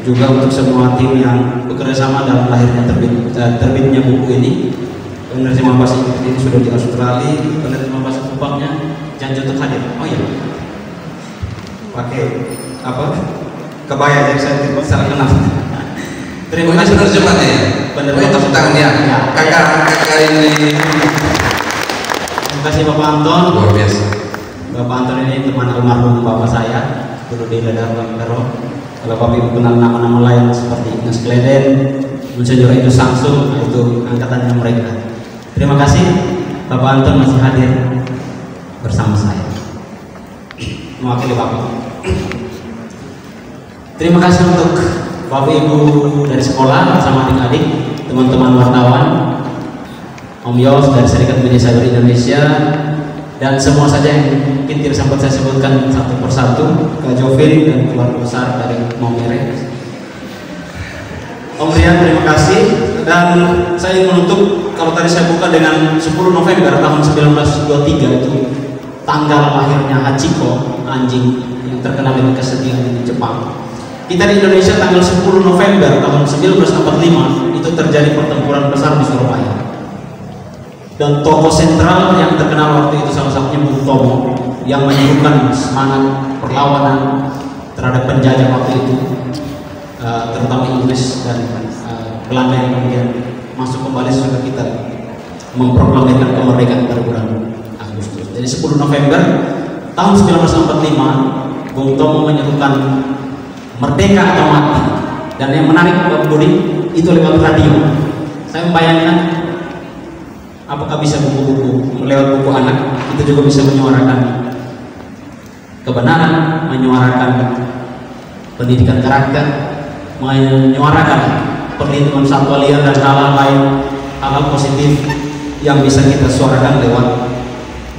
juga untuk semua tim yang bekerja sama dalam lahirnya terbitnya buku ini. Penerima bahasa Inggris ini sudah di Australia, penerima bahasa Kupangnya janji untuk hadir. Oh iya, pakai apa? Kebaya, jadi saya tidak salah kenal. Terima kasih penerjemahnya ya. Penerjemah tepuk tangan ya. Kakak ini. Terima kasih Bapak Anton. Luar biasa. Bapak Anton ini teman almarhum bapak saya, dulu di Ladang Pero. Kalau Bapak Ibu kenal nama-nama lain seperti Ignas Kleden, Monsinyur Edo Samsul, itu angkatannya mereka. Terima kasih Bapak Anton masih hadir bersama saya mewakili Bapak. Terima kasih untuk Bapak Ibu dari sekolah bersama adik-adik, teman-teman wartawan, Om Yos dari Serikat Media Cyber Indonesia, dan semua saja yang mungkin tidak sempat saya sebutkan satu persatu, Kak Jovin dan keluarga besar dari Momere. Om Rian, terima kasih. Dan saya ingin menutup, kalau tadi saya buka dengan 10 November tahun 1923 itu tanggal lahirnya Hachiko, anjing yang terkenal dengan kesetiaan di Jepang. Kita di Indonesia tanggal 10 November tahun 1945 itu terjadi pertempuran besar di Surabaya. Dan tokoh sentral yang terkenal waktu itu salah satunya Bung Tomo yang menyuguhkan semangat perlawanan terhadap penjajah waktu itu, terutama Inggris dan Belanda yang kemudian masuk kembali sesudah kita memproklamirkan kemerdekaan pada bulan Agustus. Jadi 10 November tahun 1945 Bung Tomo menyerukan merdeka atau mati. Dan yang menarik Bapak Budi, itu lewat radio. Saya membayangkan apakah bisa buku-buku lewat buku anak itu juga bisa menyuarakan kebenaran, menyuarakan pendidikan karakter, menyuarakan perlindungan satwa liar dan hal-hal lain, hal-hal positif yang bisa kita suarakan lewat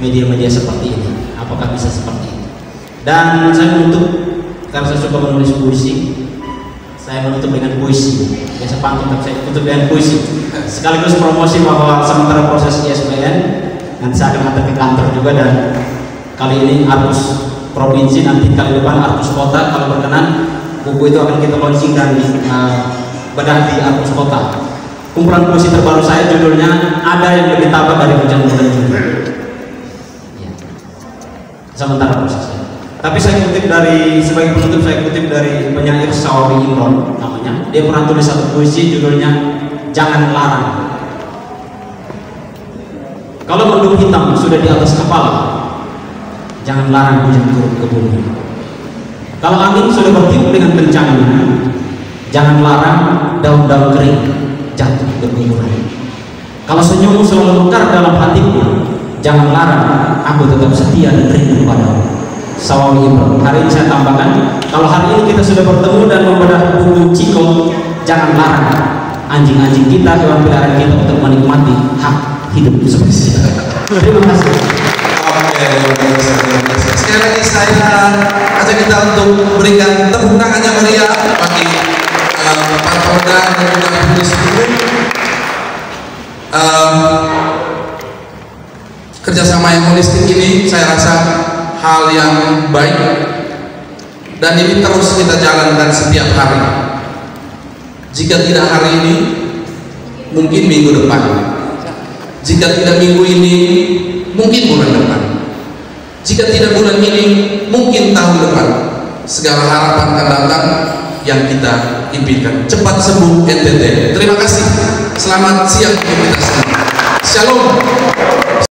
media-media seperti ini. Apakah bisa seperti itu? Dan saya menutup, karena saya suka menulis puisi, saya menutup dengan puisi. Biasa pantun, tapi saya tutup dengan puisi. Sekaligus promosi bahwa sementara proses ISBN, nanti saya akan antar ke kantor juga, dan kali ini Arkus Provinsi, nanti kali depan Arkus Kota kalau berkenan, buku itu akan kita launching dan bedah di Arkus Kota. Kumpulan puisi terbaru saya judulnya Ada Yang Lebih Tabah Dari Hujan Bulan Juli. Ya. Sementara prosesnya. Tapi saya kutip dari, sebagai penutup saya kutip dari penyair Sawawi Imron namanya. Dia pernah tulis satu puisi judulnya Jangan Larang. Kalau mendung hitam sudah di atas kepala, jangan larang hujan turun ke bumi. Kalau angin sudah bertiup dengan kencangnya, jangan larang daun-daun kering jatuh berguguran. Kalau senyum selalu mekar dalam hatiku, jangan larang aku tetap setia dan rindu padamu. Sawawi Imron. Hari ini saya tambahkan, kalau hari ini kita sudah bertemu dan membedah buku Ciko, jangan larang anjing-anjing kita, hewan peliharaan kita untuk menikmati hak hidup seperti itu. Terima kasih. Oke, sekali lagi saya ajak kita untuk berikan tepuk tangannya meriah bagi Pak Polda dan juga Polisi Hukum. Kerjasama yang holistik ini saya rasa hal yang baik dan ini terus kita jalankan setiap hari. Jika tidak hari ini, mungkin minggu depan. Jika tidak minggu ini, mungkin bulan depan. Jika tidak bulan ini, mungkin tahun depan. Segala harapan akan datang yang kita impikan. Cepat sembuh NTT. Terima kasih. Selamat siang untuk kita semua. Shalom.